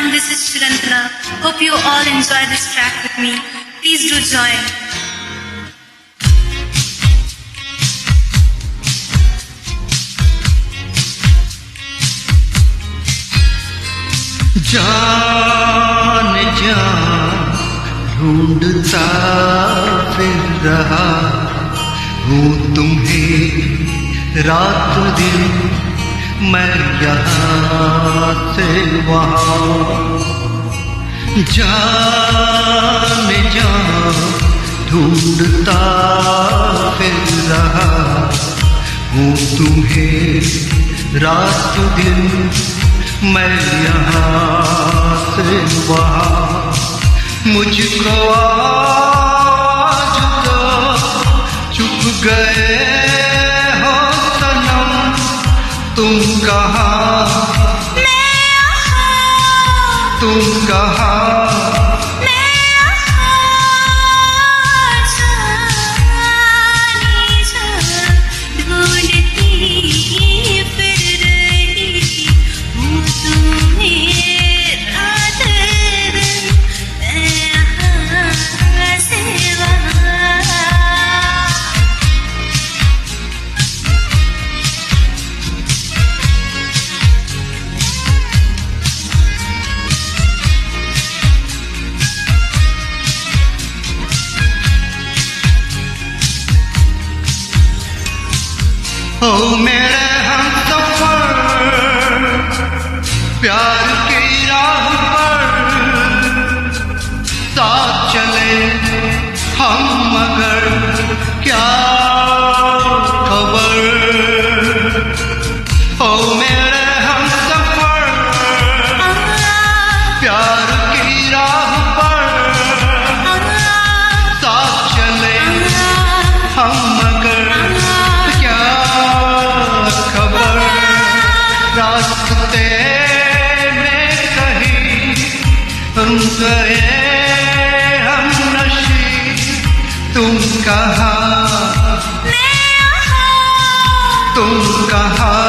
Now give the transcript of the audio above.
everyone, this is Chirantana. Hope you all enjoy this track with me. Please do join. जान जान ढूंढता फिर रहा हूँ तुम्हें रात दिन, मैं यहाँ से वहाँ। जान जान ढूंढता फिर रहा हूँ तुम्हें रात दिन, मैं यहाँ से वहाँ। मुझको आज तो चुप गए हो सनम, तुम कहाँ, तुम कहाँ, ओ मेरे हमसफर प्यार की राह पर साथ चले हम, मगर क्या खबर। ओ मेरे हमसफर प्यार की राह पर साथ चले हम, मगर रास्ते में कहीं हम गए हम नशी, तुम कहाँ, तुम कहाँ।